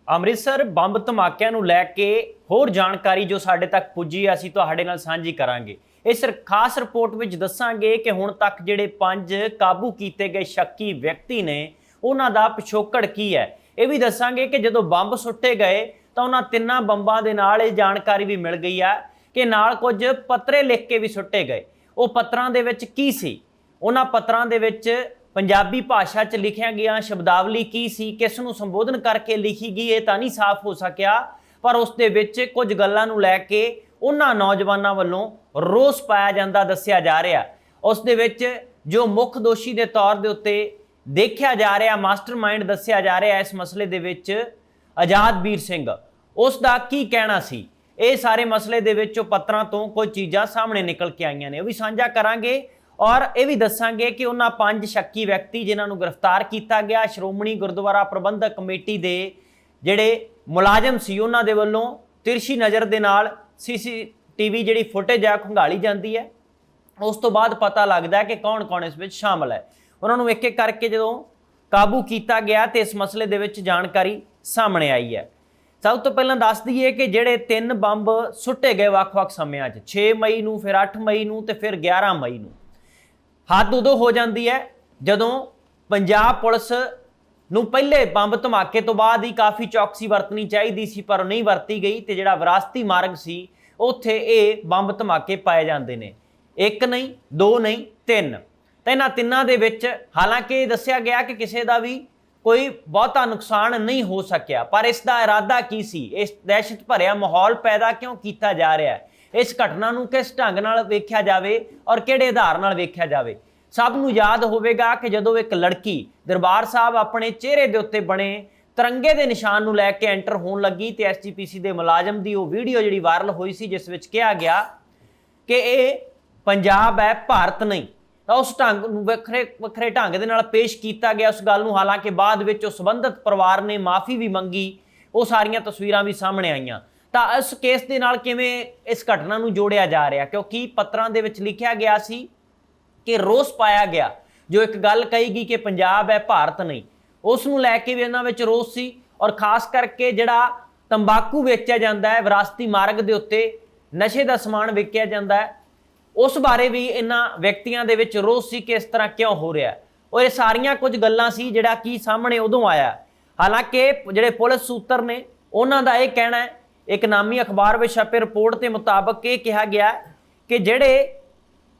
Amritsar bomb ਧਮਾਕਿਆਂ ਨੂੰ ਲੈ ਕੇ ਹੋਰ ਜਾਣਕਾਰੀ ਜੋ ਸਾਡੇ ਤੱਕ ਪੁੱਜੀ ਅਸੀਂ ਤੁਹਾਡੇ ਨਾਲ ਸਾਂਝੀ ਕਰਾਂਗੇ। ਇਸ ਖਾਸ ਰਿਪੋਰਟ ਵਿੱਚ ਦੱਸਾਂਗੇ ਕਿ ਹੁਣ ਤੱਕ ਜਿਹੜੇ 5 ਕਾਬੂ ਕੀਤੇ ਗਏ ਸ਼ੱਕੀ ਵਿਅਕਤੀ ਨੇ ਉਹਨਾਂ ਦਾ ਪਿਛੋਕੜ ਕੀ ਹੈ। ਇਹ ਵੀ ਦੱਸਾਂਗੇ ਕਿ ਜਦੋਂ ਬੰਬ ਸੁੱਟੇ ਗਏ ਤਾਂ ਉਹਨਾਂ ਤਿੰਨਾਂ ਬੰਬਾਂ ਦੇ ਨਾਲ ਇਹ ਜਾਣਕਾਰੀ ਵੀ ਮਿਲ ਗਈ ਹੈ ਕਿ ਨਾਲ ਕੁਝ ਪੱਤਰੇ ਲਿਖ ਕੇ ਵੀ ਸੁੱਟੇ ਗਏ। ਉਹ ਪੱਤਰਾਂ ਦੇ ਵਿੱਚ ਕੀ ਸੀ, ਉਹਨਾਂ ਪੱਤਰਾਂ ਦੇ ਵਿੱਚ ਪੰਜਾਬੀ ਭਾਸ਼ਾ 'ਚ ਲਿਖਿਆ ਗਿਆ ਸ਼ਬਦਾਵਲੀ ਕੀ ਸੀ, ਕਿਸ ਨੂੰ ਸੰਬੋਧਨ ਕਰਕੇ ਲਿਖੀ ਗਈ ਇਹ ਤਾਂ ਨਹੀਂ ਸਾਫ਼ ਹੋ ਸਕਿਆ, ਪਰ ਉਸ ਦੇ ਵਿੱਚ ਕੁਝ ਗੱਲਾਂ ਨੂੰ ਲੈ ਕੇ ਉਹਨਾਂ ਨੌਜਵਾਨਾਂ ਵੱਲੋਂ ਰੋਸ ਪਾਇਆ ਜਾਂਦਾ ਦੱਸਿਆ ਜਾ ਰਿਹਾ। ਉਸ ਦੇ ਵਿੱਚ ਜੋ ਮੁੱਖ ਦੋਸ਼ੀ ਦੇ ਤੌਰ ਦੇ ਉੱਤੇ ਦੇਖਿਆ ਜਾ ਰਿਹਾ, ਮਾਸਟਰਮਾਈਂਡ ਦੱਸਿਆ ਜਾ ਰਿਹਾ ਇਸ ਮਸਲੇ ਦੇ ਵਿੱਚ ਆਜ਼ਾਦਵੀਰ ਸਿੰਘ, ਉਸ ਦਾ ਕੀ ਕਹਿਣਾ ਸੀ। ਇਹ ਸਾਰੇ ਮਸਲੇ ਦੇ ਵਿੱਚ ਉਹ ਪੱਤਰਾਂ ਤੋਂ ਕੁਝ ਚੀਜ਼ਾਂ ਸਾਹਮਣੇ ਨਿਕਲ ਕੇ ਆਈਆਂ ਨੇ, ਉਹ ਵੀ ਸਾਂਝਾ ਕਰਾਂਗੇ। ਔਰ ਇਹ ਵੀ ਦੱਸਾਂਗੇ ਕਿ ਉਹਨਾਂ 5 ਸ਼ੱਕੀ ਵਿਅਕਤੀ ਜਿਨ੍ਹਾਂ ਨੂੰ ਗ੍ਰਿਫਤਾਰ ਕੀਤਾ ਗਿਆ, ਸ਼੍ਰੋਮਣੀ ਗੁਰਦੁਆਰਾ ਪ੍ਰਬੰਧਕ ਕਮੇਟੀ ਦੇ ਜਿਹੜੇ ਮੁਲਾਜ਼ਮ ਸੀ ਉਹਨਾਂ ਦੇ ਵੱਲੋਂ ਤਿਰਛੀ ਨਜ਼ਰ ਦੇ ਨਾਲ CCTV ਜਿਹੜੀ ਫੁਟੇਜ ਆ ਖੰਗਾਲੀ ਜਾਂਦੀ ਹੈ। ਉਸ ਤੋਂ ਬਾਅਦ ਪਤਾ ਲੱਗਦਾ ਹੈ ਕਿ ਕੌਣ-ਕੌਣ ਇਸ ਵਿੱਚ ਸ਼ਾਮਲ ਹੈ। ਉਹਨਾਂ ਨੂੰ ਇੱਕ-ਇੱਕ ਕਰਕੇ ਜਦੋਂ ਕਾਬੂ ਕੀਤਾ ਗਿਆ ਤੇ ਇਸ ਮਸਲੇ ਦੇ ਵਿੱਚ ਜਾਣਕਾਰੀ ਸਾਹਮਣੇ ਆਈ ਹੈ। ਸਭ ਤੋਂ ਪਹਿਲਾਂ ਦੱਸ ਦਈਏ ਕਿ ਜਿਹੜੇ 3 ਬੰਬ ਸੁੱਟੇ ਗਏ ਵੱਖ-ਵੱਖ ਸਮਿਆਂ 'ਚ, 6 ਮਈ ਨੂੰ, ਫਿਰ 8 ਮਈ ਨੂੰ ਤੇ ਫਿਰ 11 ਮਈ ਨੂੰ। ਹੱਦ ਉਦੋਂ ਹੋ ਜਾਂਦੀ ਹੈ ਜਦੋਂ ਪੰਜਾਬ ਪੁਲਿਸ ਨੂੰ ਪਹਿਲੇ ਬੰਬ ਧਮਾਕੇ ਤੋਂ ਬਾਅਦ ਹੀ ਕਾਫੀ ਚੌਕਸੀ ਵਰਤਣੀ ਚਾਹੀਦੀ ਸੀ, ਪਰ ਨਹੀਂ ਵਰਤੀ ਗਈ ਤੇ ਜਿਹੜਾ ਵਿਰਾਸਤੀ ਮਾਰਗ ਸੀ ਉੱਥੇ ਇਹ ਬੰਬ ਧਮਾਕੇ ਪਾਏ ਜਾਂਦੇ ਨੇ। 1 ਨਹੀਂ, 2 ਨਹੀਂ, 3। ਤਾਂ ਇਹਨਾਂ ਤਿੰਨਾਂ ਦੇ ਵਿੱਚ ਹਾਲਾਂਕਿ ਦੱਸਿਆ ਗਿਆ ਕਿ ਕਿਸੇ ਦਾ ਵੀ ਕੋਈ ਬਹੁਤਾ ਨੁਕਸਾਨ ਨਹੀਂ ਹੋ ਸਕਿਆ, ਪਰ ਇਸ ਦਾ ਇਰਾਦਾ ਕੀ ਸੀ, ਇਸ ਦਹਿਸ਼ਤ ਭਰਿਆ ਮਾਹੌਲ ਪੈਦਾ ਕਿਉਂ ਕੀਤਾ ਜਾ ਰਿਹਾ ਹੈ, ਇਸ ਘਟਨਾ ਨੂੰ ਕਿਸ ਢੰਗ ਨਾਲ ਵੇਖਿਆ ਜਾਵੇ ਔਰ ਕਿਹੜੇ ਆਧਾਰ ਨਾਲ ਵੇਖਿਆ ਜਾਵੇ। ਸਭ ਨੂੰ ਯਾਦ ਹੋਵੇਗਾ ਕਿ ਜਦੋਂ ਇੱਕ ਲੜਕੀ ਦਰਬਾਰ ਸਾਹਿਬ ਆਪਣੇ ਚਿਹਰੇ ਦੇ ਉੱਤੇ ਬਣੇ ਤਿਰੰਗੇ ਦੇ ਨਿਸ਼ਾਨ ਨੂੰ ਲੈ ਕੇ ਐਂਟਰ ਹੋਣ ਲੱਗੀ ਤੇ SGPC ਦੇ ਮੁਲਾਜ਼ਮ ਦੀ ਉਹ ਵੀਡੀਓ ਜਿਹੜੀ ਵਾਇਰਲ ਹੋਈ ਸੀ ਜਿਸ ਵਿੱਚ ਕਿਹਾ ਗਿਆ ਕਿ ਇਹ ਪੰਜਾਬ ਹੈ, ਭਾਰਤ ਨਹੀਂ, ਤਾਂ ਉਸ ਢੰਗ ਨੂੰ ਵੱਖਰੇ ਢੰਗ ਦੇ ਨਾਲ ਪੇਸ਼ ਕੀਤਾ ਗਿਆ ਉਸ ਗੱਲ ਨੂੰ। ਹਾਲਾਂਕਿ ਬਾਅਦ ਵਿੱਚ ਉਹ ਸੰਬੰਧਿਤ ਪਰਿਵਾਰ ਨੇ ਮਾਫੀ ਵੀ ਮੰਗੀ, ਉਹ ਸਾਰੀਆਂ ਤਸਵੀਰਾਂ ਵੀ ਸਾਹਮਣੇ ਆਈਆਂ। ਤਾਂ ਇਸ ਕੇਸ ਦੇ ਨਾਲ ਕਿਵੇਂ ਇਸ ਘਟਨਾ ਨੂੰ ਜੋੜਿਆ ਜਾ ਰਿਹਾ, ਕਿਉਂਕਿ ਪੱਤਰਾਂ ਦੇ ਵਿੱਚ ਲਿਖਿਆ ਗਿਆ ਸੀ ਕਿ ਰੋਸ ਪਾਇਆ ਗਿਆ, ਜੋ ਇੱਕ ਗੱਲ ਕਹੀ ਗਈ ਕਿ ਪੰਜਾਬ ਹੈ, ਭਾਰਤ ਨਹੀਂ, ਉਸ ਨੂੰ ਲੈ ਕੇ ਵੀ ਇਹਨਾਂ ਵਿੱਚ ਰੋਸ ਸੀ। ਔਰ ਖਾਸ ਕਰਕੇ ਜਿਹੜਾ ਤੰਬਾਕੂ ਵੇਚਿਆ ਜਾਂਦਾ ਹੈ ਵਿਰਾਸਤੀ ਮਾਰਗ ਦੇ ਉੱਤੇ, ਨਸ਼ੇ ਦਾ ਸਮਾਨ ਵੇਚਿਆ ਜਾਂਦਾ ਹੈ, ਉਸ ਬਾਰੇ ਵੀ ਇਹਨਾਂ ਵਿਅਕਤੀਆਂ ਦੇ ਵਿੱਚ ਰੋਸ ਸੀ ਕਿ ਇਸ ਤਰ੍ਹਾਂ ਕਿਉਂ ਹੋ ਰਿਹਾ। ਔਰ ਇਹ ਸਾਰੀਆਂ ਕੁਝ ਗੱਲਾਂ ਸੀ ਜਿਹੜਾ ਕੀ ਸਾਹਮਣੇ ਉਦੋਂ ਆਇਆ। ਹਾਲਾਂਕਿ ਜਿਹੜੇ ਪੁਲਿਸ ਸੂਤਰ ਨੇ ਉਹਨਾਂ ਦਾ ਇਹ ਕਹਿਣਾ ਹੈ, ਇੱਕ ਨਾਮੀ ਅਖਬਾਰ ਵਿੱਚ ਛਪੇ ਰਿਪੋਰਟ ਦੇ ਮੁਤਾਬਕ ਇਹ ਕਿਹਾ ਗਿਆ ਕਿ ਜਿਹੜੇ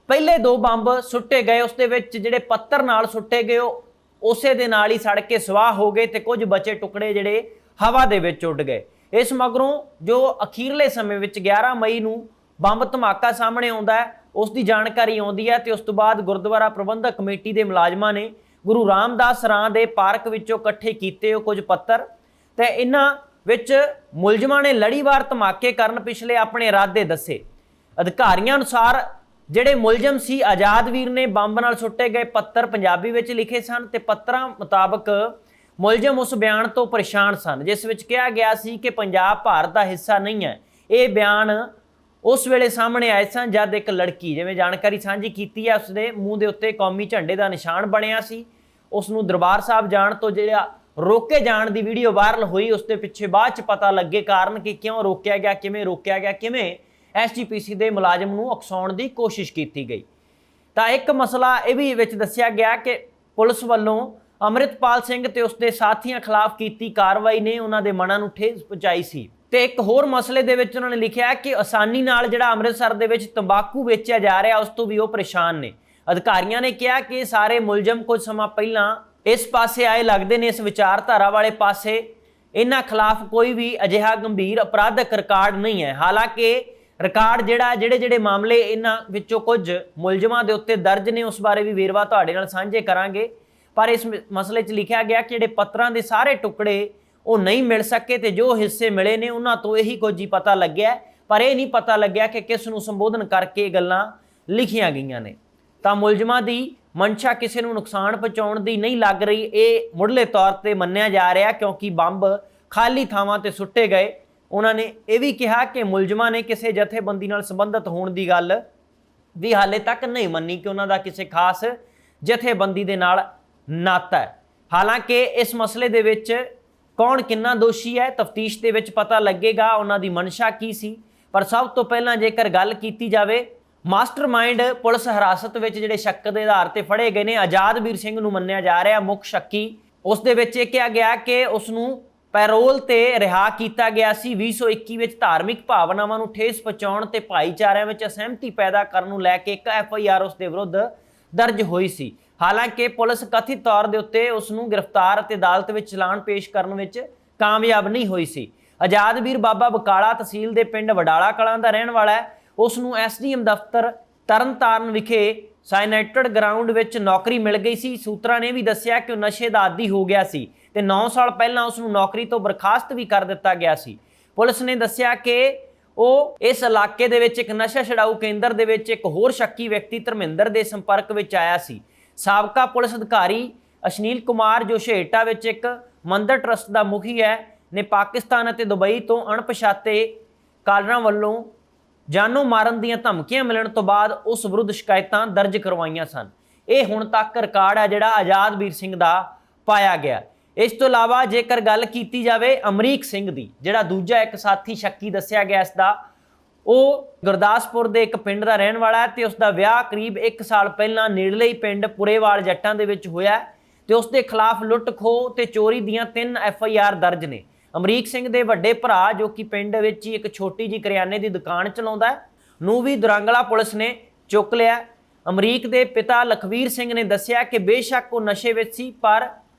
ਪਹਿਲੇ 2 ਬੰਬ ਸੁੱਟੇ ਗਏ ਉਸ ਦੇ ਵਿੱਚ ਜਿਹੜੇ ਪੱਤਰ ਨਾਲ ਸੁੱਟੇ ਗਏ ਉਹ ਉਸੇ ਦੇ ਨਾਲ ਹੀ ਸੜ ਕੇ ਸਵਾਹ ਹੋ ਗਏ ਤੇ ਕੁਝ ਬਚੇ ਟੁਕੜੇ ਜਿਹੜੇ ਹਵਾ ਦੇ ਵਿੱਚ ਉੱਡ ਗਏ। ਇਸ ਮਗਰੋਂ ਜੋ ਅਖੀਰਲੇ ਸਮੇਂ ਵਿੱਚ 11 ਮਈ ਨੂੰ ਬੰਬ ਧਮਾਕਾ ਸਾਹਮਣੇ ਆਉਂਦਾ ਹੈ ਉਸ ਦੀ ਜਾਣਕਾਰੀ ਆਉਂਦੀ ਹੈ ਤੇ ਉਸ ਤੋਂ ਬਾਅਦ ਗੁਰਦੁਆਰਾ ਪ੍ਰਬੰਧਕ ਕਮੇਟੀ ਦੇ ਮੁਲਾਜ਼ਮਾਂ ਨੇ ਗੁਰੂ ਰਾਮਦਾਸ ਰਾਂ ਦੇ ਪਾਰਕ ਵਿੱਚੋਂ ਇਕੱਠੇ ਕੀਤੇ ਉਹ ਕੁਝ ਪੱਤਰ ਤੇ ਇਹਨਾਂ ਵਿੱਚ ਮੁਲਜ਼ਮਾਂ ਨੇ ਲੜੀਵਾਰ ਧਮਾਕੇ ਕਰਨ ਪਿਛਲੇ ਆਪਣੇ ਇਰਾਦੇ ਦੱਸੇ। ਅਧਿਕਾਰੀਆਂ ਅਨੁਸਾਰ ਜਿਹੜੇ ਮੁਲਜ਼ਮ ਸੀ ਆਜ਼ਾਦਵੀਰ ਨੇ ਬੰਬ ਨਾਲ ਸੁੱਟੇ ਗਏ ਪੱਤਰ ਪੰਜਾਬੀ ਵਿੱਚ ਲਿਖੇ ਸਨ ਤੇ ਪੱਤਰਾਂ ਮੁਤਾਬਕ ਮੁਲਜ਼ਮ ਉਸ ਬਿਆਨ ਤੋਂ ਪਰੇਸ਼ਾਨ ਸਨ ਜਿਸ ਵਿੱਚ ਕਿਹਾ ਗਿਆ ਸੀ ਕਿ ਪੰਜਾਬ ਭਾਰਤ ਦਾ ਹਿੱਸਾ ਨਹੀਂ ਹੈ। ਇਹ ਬਿਆਨ ਉਸ ਵੇਲੇ ਸਾਹਮਣੇ ਆਏ ਸਨ ਜਦ ਇੱਕ ਲੜਕੀ, ਜਿਵੇਂ ਜਾਣਕਾਰੀ ਸਾਂਝੀ ਕੀਤੀ ਹੈ, ਉਸਦੇ ਮੂੰਹ ਦੇ ਉੱਤੇ ਕੌਮੀ ਝੰਡੇ ਦਾ ਨਿਸ਼ਾਨ ਬਣਿਆ ਸੀ। ਉਸ ਨੂੰ ਦਰਬਾਰ ਸਾਹਿਬ ਜਾਣ ਤੋਂ ਜਿਹੜਾ ਰੋਕੇ ਜਾਣ ਦੀ ਵੀਡੀਓ ਵਾਇਰਲ ਹੋਈ, ਉਸ ਦੇ ਪਿੱਛੇ ਬਾਅਦ ਚ ਪਤਾ ਲੱਗੇ ਕਾਰਨ ਕਿ ਕਿਉਂ ਰੋਕਿਆ ਗਿਆ, ਕਿਵੇਂ ਰੋਕਿਆ ਗਿਆ, ਕਿਵੇਂ SGPC ਦੇ ਮੁਲਾਜ਼ਮ ਨੂੰ ਉਕਸਾਉਣ ਦੀ ਕੋਸ਼ਿਸ਼ ਕੀਤੀ ਗਈ। ਤਾਂ ਇੱਕ ਮਸਲਾ ਇਹ ਵੀ ਵਿੱਚ ਦੱਸਿਆ ਗਿਆ ਕਿ ਪੁਲਿਸ ਵੱਲੋਂ ਅੰਮ੍ਰਿਤਪਾਲ ਸਿੰਘ ਤੇ ਉਸਦੇ ਸਾਥੀਆਂ ਖਿਲਾਫ ਕੀਤੀ ਕਾਰਵਾਈ ਨੇ ਉਹਨਾਂ ਦੇ ਮਨਾਂ ਨੂੰ ਠੇਸ ਪਹੁੰਚਾਈ ਸੀ। ਤੇ ਇੱਕ ਹੋਰ ਮਸਲੇ ਦੇ ਵਿੱਚ ਉਹਨਾਂ ਨੇ ਲਿਖਿਆ ਕਿ ਆਸਾਨੀ ਨਾਲ ਜਿਹੜਾ ਅੰਮ੍ਰਿਤਸਰ ਦੇ ਵਿੱਚ ਤੰਬਾਕੂ ਵੇਚਿਆ ਜਾ ਰਿਹਾ ਉਸ ਤੋਂ ਵੀ ਉਹ ਪਰੇਸ਼ਾਨ ਨੇ। ਅਧਿਕਾਰੀਆਂ ਨੇ ਕਿਹਾ ਕਿ ਸਾਰੇ ਮੁਲਜ਼ਮ ਕੁਝ ਸਮਾਂ ਪਹਿਲਾਂ ਇਸ ਪਾਸੇ ਆਏ ਲੱਗਦੇ ਨੇ, ਇਸ ਵਿਚਾਰਧਾਰਾ ਵਾਲੇ ਪਾਸੇ। ਇਹਨਾਂ ਖਿਲਾਫ ਕੋਈ ਵੀ ਅਜਿਹਾ ਗੰਭੀਰ ਅਪਰਾਧਕ ਰਿਕਾਰਡ ਨਹੀਂ ਹੈ। ਹਾਲਾਂਕਿ ਰਿਕਾਰਡ ਜਿਹੜੇ ਮਾਮਲੇ ਇਹਨਾਂ ਵਿੱਚੋਂ ਕੁਝ ਮੁਲਜ਼ਮਾਂ ਦੇ ਉੱਤੇ ਦਰਜ ਨੇ ਉਸ ਬਾਰੇ ਵੀ ਵੇਰਵਾ ਤੁਹਾਡੇ ਨਾਲ ਸਾਂਝੇ ਕਰਾਂਗੇ। ਪਰ ਇਸ ਮਸਲੇ 'ਚ ਲਿਖਿਆ ਗਿਆ ਕਿ ਜਿਹੜੇ ਪੱਤਰਾਂ ਦੇ ਸਾਰੇ ਟੁਕੜੇ ਉਹ ਨਹੀਂ ਮਿਲ ਸਕੇ ਤੇ ਜੋ ਹਿੱਸੇ ਮਿਲੇ ਨੇ ਉਹਨਾਂ ਤੋਂ ਇਹੀ ਕੁਝ ਹੀ ਪਤਾ ਲੱਗਿਆ, ਪਰ ਇਹ ਨਹੀਂ ਪਤਾ ਲੱਗਿਆ ਕਿ ਕਿਸ ਨੂੰ ਸੰਬੋਧਨ ਕਰਕੇ ਗੱਲਾਂ ਲਿਖੀਆਂ ਗਈਆਂ ਨੇ। ਤਾਂ ਮੁਲਜ਼ਮਾਂ ਦੀ ਮਨਸ਼ਾ ਕਿਸੇ ਨੂੰ ਨੁਕਸਾਨ ਪਹੁੰਚਾਉਣ ਦੀ ਨਹੀਂ ਲੱਗ ਰਹੀ, ਇਹ ਮੁੱਢਲੇ ਤੌਰ ਤੇ ਮੰਨਿਆ ਜਾ ਰਿਹਾ ਕਿਉਂਕਿ ਬੰਬ ਖਾਲੀ ਥਾਵਾਂ ਤੇ ਸੁੱਟੇ ਗਏ। ਉਹਨਾਂ ਨੇ ਇਹ ਵੀ ਕਿਹਾ ਕਿ ਮੁਲਜ਼ਮਾਂ ਨੇ ਕਿਸੇ ਜਥੇਬੰਦੀ ਨਾਲ ਸੰਬੰਧਿਤ ਹੋਣ ਦੀ ਗੱਲ ਵੀ ਹਾਲੇ ਤੱਕ ਨਹੀਂ ਮੰਨੀ ਕਿ ਉਹਨਾਂ ਦਾ ਕਿਸੇ ਖਾਸ ਜਥੇਬੰਦੀ ਦੇ ਨਾਲ ਨਾਤਾ ਹੈ। ਹਾਲਾਂਕਿ ਇਸ ਮਸਲੇ ਦੇ ਵਿੱਚ ਕੌਣ ਕਿੰਨਾ ਦੋਸ਼ੀ ਹੈ, ਤਫਤੀਸ਼ ਦੇ ਵਿੱਚ ਪਤਾ ਲੱਗੇਗਾ ਉਹਨਾਂ ਦੀ ਮਨਸ਼ਾ ਕੀ ਸੀ। ਪਰ ਸਭ ਤੋਂ ਪਹਿਲਾਂ ਜੇਕਰ ਗੱਲ ਕੀਤੀ ਜਾਵੇ, ਮਾਸਟਰਮਾਈਂਡ ਪੁਲਿਸ ਹਿਰਾਸਤ ਵਿੱਚ ਜਿਹੜੇ ਸ਼ੱਕ ਦੇ ਆਧਾਰ ਤੇ ਫੜੇ ਗਏ ਨੇ, ਆਜ਼ਾਦਵੀਰ ਸਿੰਘ ਨੂੰ ਮੰਨਿਆ ਜਾ ਰਿਹਾ ਮੁੱਖ ਸ਼ੱਕੀ। ਉਸ ਦੇ ਵਿੱਚ ਇਹ ਕਿਹਾ ਗਿਆ ਕਿ ਉਸ ਨੂੰ ਪੈਰੋਲ ਤੇ ਰਿਹਾ ਕੀਤਾ ਗਿਆ ਸੀ। 2021 ਵਿੱਚ ਧਾਰਮਿਕ ਭਾਵਨਾਵਾਂ ਨੂੰ ਠੇਸ ਪਹੁੰਚਾਉਣ ਤੇ ਭਾਈਚਾਰਿਆਂ ਵਿੱਚ ਅਸਹਿਮਤੀ ਪੈਦਾ ਕਰਨ ਨੂੰ ਲੈ ਕੇ ਇੱਕ FIR ਉਸ ਦੇ ਵਿਰੁੱਧ ਦਰਜ ਹੋਈ ਸੀ। ਹਾਲਾਂਕਿ ਪੁਲਿਸ ਕਥਿਤ ਤੌਰ ਦੇ ਉੱਤੇ ਉਸ ਨੂੰ ਗ੍ਰਿਫਤਾਰ ਅਤੇ ਅਦਾਲਤ ਵਿੱਚ ਚਲਾਨ ਪੇਸ਼ ਕਰਨ ਵਿੱਚ ਕਾਮਯਾਬ ਨਹੀਂ ਹੋਈ ਸੀ। ਆਜ਼ਾਦਵੀਰ ਬਾਬਾ ਬਕਾਲਾ ਤਹਿਸੀਲ ਦੇ ਪਿੰਡ ਵਡਾਲਾ ਕਲਾਂ ਦਾ ਰਹਿਣ ਵਾਲਾ ਹੈ। ਉਸ ਨੂੰ SDM ਦਫ਼ਤਰ ਤਰਨਤਾਰਨ ਵਿਖੇ ਸਾਈਨੇਟਡ ਗਰਾਊਂਡ ਵਿੱਚ ਨੌਕਰੀ ਮਿਲ ਗਈ ਸੀ। ਸੂਤਰਾਂ ਨੇ ਵੀ ਦੱਸਿਆ ਕਿ ਉਹ ਨਸ਼ੇ ਦਾ ਆਦੀ ਹੋ ਗਿਆ ਸੀ ਤੇ 9 ਸਾਲ ਪਹਿਲਾਂ ਉਸ ਨੂੰ ਨੌਕਰੀ ਤੋਂ ਬਰਖਾਸਤ ਵੀ ਕਰ ਦਿੱਤਾ ਗਿਆ ਸੀ। ਪੁਲਿਸ ਨੇ ਦੱਸਿਆ ਕਿ ਉਹ ਇਸ ਇਲਾਕੇ ਦੇ ਵਿੱਚ ਇੱਕ ਨਸ਼ਾ ਛਡਾਊ ਕੇਂਦਰ ਦੇ ਵਿੱਚ ਇੱਕ ਹੋਰ ਸ਼ੱਕੀ ਵਿਅਕਤੀ ਧਰਮਿੰਦਰ ਦੇ ਸੰਪਰਕ ਵਿੱਚ ਆਇਆ ਸੀ। ਸਾਬਕਾ ਪੁਲਿਸ ਅਧਿਕਾਰੀ ਅਸ਼ਨੀਲ ਕੁਮਾਰ, ਜੋ ਛੇਹਰਟਾ ਵਿੱਚ ਇੱਕ ਮੰਦਰ ਟਰਸਟ ਦਾ ਮੁਖੀ ਹੈ, ਨੇ ਪਾਕਿਸਤਾਨ ਅਤੇ ਦੁਬਈ ਤੋਂ ਅਣਪਛਾਤੇ ਕਾਲਰਾਂ ਵੱਲੋਂ ਜਾਨੋਂ ਮਾਰਨ ਦੀਆਂ ਧਮਕੀਆਂ ਮਿਲਣ ਤੋਂ ਬਾਅਦ ਉਸ ਵਿਰੁੱਧ ਸ਼ਿਕਾਇਤਾਂ ਦਰਜ ਕਰਵਾਈਆਂ ਸਨ। ਇਹ ਹੁਣ ਤੱਕ ਰਿਕਾਰਡ ਹੈ ਜਿਹੜਾ ਆਜ਼ਾਦਵੀਰ ਸਿੰਘ ਦਾ ਪਾਇਆ ਗਿਆ। ਇਸ ਤੋਂ ਇਲਾਵਾ ਜੇਕਰ ਗੱਲ ਕੀਤੀ ਜਾਵੇ ਅਮਰੀਕ ਸਿੰਘ ਦੀ, ਜਿਹੜਾ ਦੂਜਾ ਇੱਕ ਸਾਥੀ ਸ਼ੱਕੀ ਦੱਸਿਆ ਗਿਆ ਇਸ ਦਾ, ਉਹ ਗੁਰਦਾਸਪੁਰ ਦੇ ਇੱਕ ਪਿੰਡ ਦਾ ਰਹਿਣ ਵਾਲਾ ਹੈ ਤੇ ਉਸ ਦਾ ਵਿਆਹ ਕਰੀਬ 1 ਸਾਲ ਪਹਿਲਾਂ ਨੇੜਲੇ ਹੀ ਪਿੰਡ ਪੁਰੇਵਾਲ ਜੱਟਾਂ ਦੇ ਵਿੱਚ ਹੋਇਆ ਤੇ ਉਸ ਦੇ ਖਿਲਾਫ ਲੁੱਟ ਖੋਹ ਤੇ ਚੋਰੀ ਦੀਆਂ 3 FIR ਦਰਜ ਨੇ। ਅਮਰੀਕ ਸਿੰਘ ਦੇ ਵੱਡੇ ਭਰਾ, ਜੋ ਕਿ ਪਿੰਡ ਵਿੱਚ ਹੀ ਇੱਕ ਛੋਟੀ ਜਿਹੀ ਕਰਿਆਨੇ ਦੀ ਦੁਕਾਨ ਚਲਾਉਂਦਾ ਹੈ, ਨੂੰ ਵੀ ਦੁਰਾਂਗਲਾ ਪੁਲਿਸ ਨੇ ਚੁੱਕ ਲਿਆ। ਅਮਰੀਕ ਦੇ ਪਿਤਾ ਲਖਵੀਰ ਸਿੰਘ ਨੇ ਦੱਸਿਆ ਕਿ ਬੇਸ਼ੱਕ ਉਹ ਨਸ਼ੇ ਵਿੱਚ ਸੀ, ਪਰ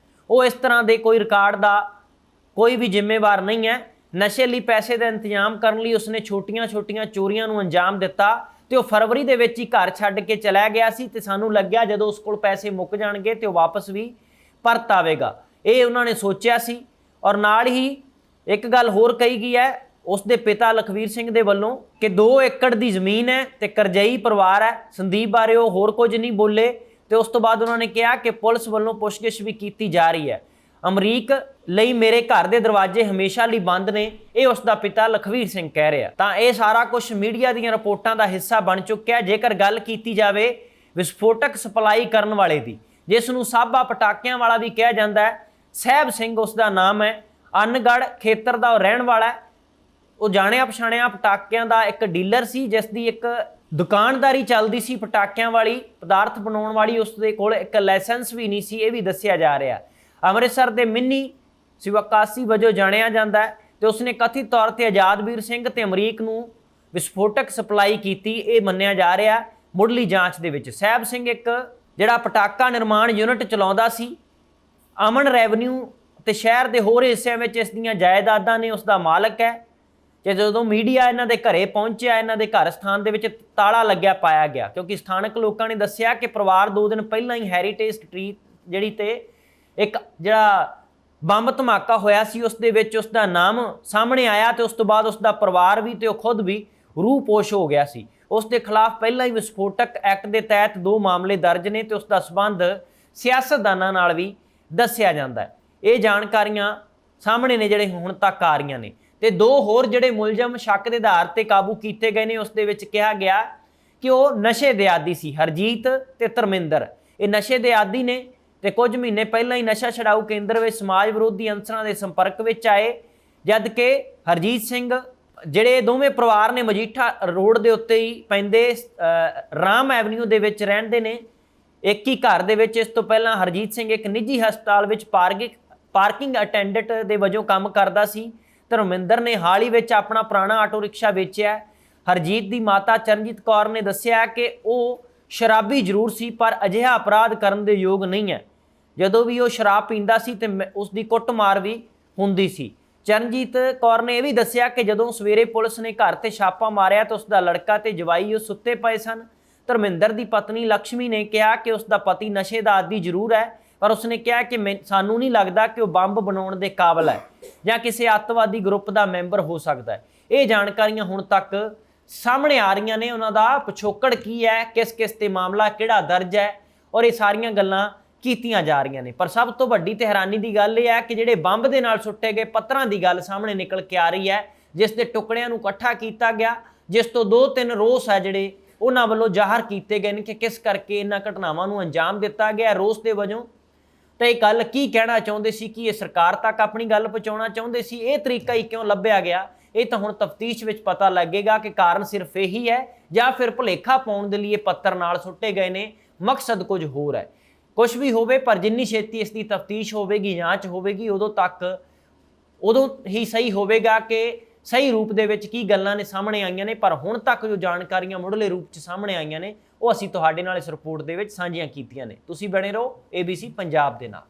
ਉਹ ਇਸ ਤਰ੍ਹਾਂ ਦੇ ਕੋਈ ਰਿਕਾਰਡ ਦਾ ਕੋਈ ਵੀ ਜ਼ਿੰਮੇਵਾਰ ਨਹੀਂ ਹੈ। ਨਸ਼ੇ ਲਈ ਪੈਸੇ ਦਾ ਇੰਤਜ਼ਾਮ ਕਰਨ ਲਈ ਉਸਨੇ ਛੋਟੀਆਂ-ਛੋਟੀਆਂ ਚੋਰੀਆਂ ਨੂੰ ਅੰਜਾਮ ਦਿੱਤਾ ਤੇ ਉਹ ਫਰਵਰੀ ਦੇ ਵਿੱਚ ਹੀ ਘਰ ਛੱਡ ਕੇ ਚਲਾ ਗਿਆ ਸੀ ਤੇ ਸਾਨੂੰ ਲੱਗਿਆ ਜਦੋਂ ਉਸ ਕੋਲ ਪੈਸੇ ਮੁੱਕ ਜਾਣਗੇ ਤੇ ਉਹ ਵਾਪਸ ਵੀ ਪਰਤ ਆਵੇਗਾ, ਇਹ ਉਹਨਾਂ ਨੇ ਸੋਚਿਆ ਸੀ। ਔਰ ਨਾਲ ਹੀ ਇੱਕ ਗੱਲ ਹੋਰ ਕਹੀ ਗਈ ਹੈ ਉਸ ਦੇ ਪਿਤਾ ਲਖਵੀਰ ਸਿੰਘ ਦੇ ਵੱਲੋਂ ਕਿ 2 ਏਕੜ ਦੀ ਜ਼ਮੀਨ ਹੈ ਤੇ ਕਰਜ਼ਈ ਪਰਿਵਾਰ ਹੈ। ਸੰਦੀਪ ਬਾਰੇ ਉਹ ਹੋਰ ਕੁਝ ਨਹੀਂ ਬੋਲੇ ਤੇ ਉਸ ਤੋਂ ਬਾਅਦ ਉਹਨਾਂ ਨੇ ਕਿਹਾ ਕਿ ਪੁਲਿਸ ਵੱਲੋਂ ਪੁੱਛਗਿੱਛ ਵੀ ਕੀਤੀ ਜਾ ਰਹੀ ਹੈ। ਅਮਰੀਕ ਲਈ ਮੇਰੇ ਘਰ ਦੇ ਦਰਵਾਜ਼ੇ ਹਮੇਸ਼ਾ ਲਈ ਬੰਦ ਨੇ, ਇਹ ਉਸ ਦਾ ਪਿਤਾ ਲਖਵੀਰ ਸਿੰਘ ਕਹਿ ਰਿਹਾ। ਤਾਂ ਇਹ ਸਾਰਾ ਕੁਝ ਮੀਡੀਆ ਦੀਆਂ ਰਿਪੋਰਟਾਂ ਦਾ ਹਿੱਸਾ ਬਣ ਚੁੱਕਿਆ। ਜੇਕਰ ਗੱਲ ਕੀਤੀ ਜਾਵੇ ਵਿਸਫੋਟਕ ਸਪਲਾਈ ਕਰਨ ਵਾਲੇ ਦੀ, ਜਿਸ ਨੂੰ ਸਾਬਾ ਪਟਾਕਿਆਂ ਵਾਲਾ ਵੀ ਕਿਹਾ ਜਾਂਦਾ ਹੈ, ਸਹਿਬ ਸਿੰਘ ਉਸ ਦਾ ਨਾਮ ਹੈ, ਅਨਗੜ੍ਹ ਖੇਤਰ ਦਾ ਉਹ ਰਹਿਣ ਵਾਲਾ ਹੈ। ਉਹ ਜਾਣਿਆ ਪਛਾਣਿਆ ਪਟਾਕਿਆਂ ਦਾ ਇੱਕ ਡੀਲਰ ਸੀ, ਜਿਸ ਦੀ ਇੱਕ ਦੁਕਾਨਦਾਰੀ ਚੱਲਦੀ ਸੀ ਪਟਾਕਿਆਂ ਵਾਲੀ, ਪਦਾਰਥ ਬਣਾਉਣ ਵਾਲੀ। ਉਸ ਦੇ ਕੋਲ ਇੱਕ ਲਾਇਸੈਂਸ ਵੀ ਨਹੀਂ ਸੀ, ਇਹ ਵੀ ਦੱਸਿਆ ਜਾ ਰਿਹਾ। ਅੰਮ੍ਰਿਤਸਰ ਦੇ ਮਿੰਨੀ ਸਿਵਕਾਸੀ ਵਜੋਂ ਜਾਣਿਆ ਜਾਂਦਾ ਹੈ ਤੇ ਉਸਨੇ ਕਥਿਤ ਤੌਰ ਤੇ ਆਜ਼ਾਦਵੀਰ ਸਿੰਘ ਤੇ ਅਮਰੀਕ ਨੂੰ ਵਿਸਫੋਟਕ ਸਪਲਾਈ ਕੀਤੀ, ਇਹ ਮੰਨਿਆ ਜਾ ਰਿਹਾ ਮੁੱਢਲੀ ਜਾਂਚ ਦੇ ਵਿੱਚ। ਸਹਿਬ ਸਿੰਘ ਇੱਕ ਜਿਹੜਾ ਪਟਾਕਾ ਨਿਰਮਾਣ ਯੂਨਿਟ ਚਲਾਉਂਦਾ ਸੀ। ਅਮਨ ਰੈਵਨਿਊ ਤੇ ਸ਼ਹਿਰ ਦੇ ਹੋਰ ਹਿੱਸਿਆਂ ਵਿੱਚ ਇਸ ਦੀਆਂ ਜਾਇਦਾਦਾਂ ਨੇ, ਉਸ ਦਾ ਮਾਲਕ ਹੈ। ਤੇ ਜਦੋਂ ਮੀਡੀਆ ਇਹਨਾਂ ਦੇ ਘਰੇ ਪਹੁੰਚਿਆ, ਇਹਨਾਂ ਦੇ ਘਰ ਸਥਾਨ ਦੇ ਵਿੱਚ ਤਾਲਾ ਲੱਗਿਆ ਪਾਇਆ ਗਿਆ, ਕਿਉਂਕਿ ਸਥਾਨਕ ਲੋਕਾਂ ਨੇ ਦੱਸਿਆ ਕਿ ਪਰਿਵਾਰ 2 ਦਿਨ ਪਹਿਲਾਂ ਹੀ ਹੈਰੀਟੇਜ ਸਟਰੀਟ ਜਿਹੜੀ ਤੇ ਇੱਕ ਜਿਹੜਾ ਬੰਬ ਧਮਾਕਾ ਹੋਇਆ ਸੀ ਉਸ ਦੇ ਵਿੱਚ ਉਸ ਦਾ ਨਾਮ ਸਾਹਮਣੇ ਆਇਆ ਤੇ ਉਸ ਤੋਂ ਬਾਅਦ ਉਸ ਦਾ ਪਰਿਵਾਰ ਵੀ ਤੇ ਉਹ ਖੁਦ ਵੀ ਰੂਪੋਸ਼ ਹੋ ਗਿਆ ਸੀ। ਉਸ ਦੇ ਖਿਲਾਫ ਪਹਿਲਾਂ ਹੀ ਵਿਸਫੋਟਕ ਐਕਟ ਦੇ ਤਹਿਤ 2 ਮਾਮਲੇ ਦਰਜ ਨੇ ਤੇ ਉਸ ਦਾ ਸਬੰਧ ਸਿਆਸਤਦਾਨਾਂ ਨਾਲ ਵੀ ਦੱਸਿਆ ਜਾਂਦਾ ਹੈ। ਇਹ ਜਾਣਕਾਰੀਆਂ ਸਾਹਮਣੇ ਨੇ ਜਿਹੜੇ ਹੁਣ ਤੱਕ ਆ ਰਹੀਆਂ ਨੇ। ਤੇ 2 ਹੋਰ ਜਿਹੜੇ ਮੁਲਜ਼ਮ ਸ਼ੱਕ ਦੇ ਆਧਾਰ ਤੇ ਕਾਬੂ ਕੀਤੇ ਗਏ ਨੇ, ਉਸ ਦੇ ਵਿੱਚ ਕਿਹਾ ਗਿਆ ਕਿ ਉਹ ਨਸ਼ੇ ਦੇ ਆਦੀ ਸੀ। ਹਰਜੀਤ ਤੇ ਧਰਮਿੰਦਰ ਇਹ ਨਸ਼ੇ ਦੇ ਆਦੀ ਨੇ ਤੇ ਕੁਝ ਮਹੀਨੇ ਪਹਿਲਾਂ ਹੀ ਨਸ਼ਾ ਛਡਾਊ ਕੇਂਦਰ ਵਿੱਚ ਸਮਾਜ ਵਿਰੋਧੀ ਅਨਸਰਾਂ ਦੇ ਸੰਪਰਕ ਵਿੱਚ ਆਏ, ਜਦ ਕਿ ਹਰਜੀਤ ਸਿੰਘ ਜਿਹੜੇ ਦੋਵੇਂ ਪਰਿਵਾਰ ਨੇ ਮਜੀਠਾ ਰੋਡ ਦੇ ਉੱਤੇ ਹੀ ਪੈਂਦੇ ਰਾਮ ਐਵਨਿਊ ਦੇ ਵਿੱਚ ਰਹਿੰਦੇ ਨੇ, ਇੱਕ ਹੀ ਘਰ ਦੇ ਵਿੱਚ। ਇਸ ਤੋਂ ਪਹਿਲਾਂ ਹਰਜੀਤ ਸਿੰਘ ਇੱਕ ਨਿੱਜੀ ਹਸਪਤਾਲ ਵਿੱਚ ਪਾਰਕਿੰਗ ਅਟੈਂਡੈਂਟ ਦੇ ਵਜੋਂ ਕੰਮ ਕਰਦਾ ਸੀ। ਧਰਮਿੰਦਰ ਨੇ ਹਾਲ ਹੀ ਵਿੱਚ ਆਪਣਾ ਪੁਰਾਣਾ ਆਟੋ ਰਿਕਸ਼ਾ ਵੇਚਿਆ। ਹਰਜੀਤ ਦੀ ਮਾਤਾ ਚਰਨਜੀਤ ਕੌਰ ਨੇ ਦੱਸਿਆ ਕਿ ਉਹ ਸ਼ਰਾਬੀ ਜ਼ਰੂਰ ਸੀ, ਪਰ ਅਜਿਹਾ ਅਪਰਾਧ ਕਰਨ ਦੇ ਯੋਗ ਨਹੀਂ ਹੈ। ਜਦੋਂ ਵੀ ਉਹ ਸ਼ਰਾਬ ਪੀਂਦਾ ਸੀ ਤੇ ਉਸ ਦੀ ਕੁੱਟਮਾਰ ਵੀ ਹੁੰਦੀ ਸੀ। ਚਰਨਜੀਤ ਕੌਰ ਨੇ ਇਹ ਵੀ ਦੱਸਿਆ ਕਿ ਜਦੋਂ ਸਵੇਰੇ ਪੁਲਿਸ ਨੇ ਘਰ ਤੇ ਛਾਪਾ ਮਾਰਿਆ ਤਾਂ ਉਸ ਦਾ ਲੜਕਾ ਤੇ ਜਵਾਈ ਉਹ ਸੁੱਤੇ ਪਏ ਸਨ। ਧਰਮਿੰਦਰ ਦੀ ਪਤਨੀ ਲక్ష్ਮੀ ਨੇ ਕਿਹਾ ਕਿ ਉਸ ਦਾ ਪਤੀ ਨਸ਼ੇ ਦਾ ਆਦੀ ਜ਼ਰੂਰ ਹੈ, ਪਰ ਉਸਨੇ ਕਿਹਾ ਕਿ ਸਾਨੂੰ ਨਹੀਂ ਲੱਗਦਾ ਕਿ ਉਹ ਬੰਬ ਬਣਾਉਣ ਦੇ ਕਾਬਲ ਹੈ ਜਾਂ ਕਿਸੇ ਅੱਤਵਾਦੀ ਗਰੁੱਪ ਦਾ ਮੈਂਬਰ ਹੋ ਸਕਦਾ ਹੈ। ਇਹ ਜਾਣਕਾਰੀਆਂ ਹੁਣ ਤੱਕ ਸਾਹਮਣੇ ਆ ਰਹੀਆਂ ਨੇ। ਉਹਨਾਂ ਦਾ ਪਿਛੋਕੜ ਕੀ ਹੈ, ਕਿਸ ਤੇ ਮਾਮਲਾ ਕਿਹੜਾ ਦਰਜ ਹੈ, ਔਰ ਇਹ ਸਾਰੀਆਂ ਗੱਲਾਂ ਕੀਤੀਆਂ ਜਾ ਰਹੀਆਂ ਨੇ। ਪਰ ਸਭ ਤੋਂ ਵੱਡੀ ਤੇ ਹੈਰਾਨੀ ਦੀ ਗੱਲ ਇਹ ਹੈ ਕਿ ਜਿਹੜੇ ਬੰਬ ਦੇ ਨਾਲ ਸੁੱਟੇ ਗਏ ਪੱਥਰਾਂ ਦੀ ਗੱਲ ਸਾਹਮਣੇ ਨਿਕਲ ਕੇ ਆ ਰਹੀ ਹੈ, ਜਿਸ ਦੇ ਟੁਕੜਿਆਂ ਨੂੰ ਇਕੱਠਾ ਕੀਤਾ ਗਿਆ, ਜਿਸ ਤੋਂ 2-3 ਰੋਸ ਹੈ ਜਿਹੜੇ ਉਹਨਾਂ ਵੱਲੋਂ ਜ਼ਾਹਰ ਕੀਤੇ ਗਏ ਨੇ ਕਿ ਕਿਸ ਕਰਕੇ ਇਹਨਾਂ ਘਟਨਾਵਾਂ ਨੂੰ ਅੰਜਾਮ ਦਿੱਤਾ ਗਿਆ। ਰੋਸ ਦੇ ਵਜੋਂ ਤਾਂ ਇਹ ਗੱਲ ਕੀ ਕਹਿਣਾ ਚਾਹੁੰਦੇ ਸੀ, ਕਿ ਇਹ ਸਰਕਾਰ ਤੱਕ ਆਪਣੀ ਗੱਲ ਪਹੁੰਚਾਉਣਾ ਚਾਹੁੰਦੇ ਸੀ, ਇਹ ਤਰੀਕਾ ਹੀ ਕਿਉਂ ਲੱਭਿਆ ਗਿਆ, ਇਹ ਤਾਂ ਹੁਣ ਤਫਤੀਸ਼ ਵਿੱਚ ਪਤਾ ਲੱਗੇਗਾ ਕਿ ਕਾਰਨ ਸਿਰਫ ਇਹੀ ਹੈ ਜਾਂ ਫਿਰ ਭੁਲੇਖਾ ਪਾਉਣ ਦੇ ਲਈ ਇਹ ਪੱਤਰ ਨਾਲ ਸੁੱਟੇ ਗਏ ਨੇ, ਮਕਸਦ ਕੁਝ ਹੋਰ ਹੈ। ਕੁਝ ਵੀ ਹੋਵੇ, ਪਰ ਜਿੰਨੀ ਛੇਤੀ ਇਸ ਦੀ ਤਫਤੀਸ਼ ਹੋਵੇਗੀ, ਜਾਂਚ ਹੋਵੇਗੀ, ਉਦੋਂ ਹੀ ਸਹੀ ਹੋਵੇਗਾ ਕਿ ਸਹੀ ਰੂਪ ਦੇ ਵਿੱਚ ਕੀ ਗੱਲਾਂ ਨੇ ਸਾਹਮਣੇ ਆਈਆਂ ਨੇ। ਪਰ ਹੁਣ ਤੱਕ ਜੋ ਜਾਣਕਾਰੀਆਂ ਮੁੱਢਲੇ ਰੂਪ 'ਚ ਸਾਹਮਣੇ ਆਈਆਂ ਨੇ, ਉਹ ਅਸੀਂ ਤੁਹਾਡੇ ਨਾਲ ਇਸ ਰਿਪੋਰਟ ਦੇ ਵਿੱਚ ਸਾਂਝੀਆਂ ਕੀਤੀਆਂ ਨੇ। ਤੁਸੀਂ ਬਣੇ ਰਹੋ ABC ਪੰਜਾਬ ਦੇ ਨਾਲ।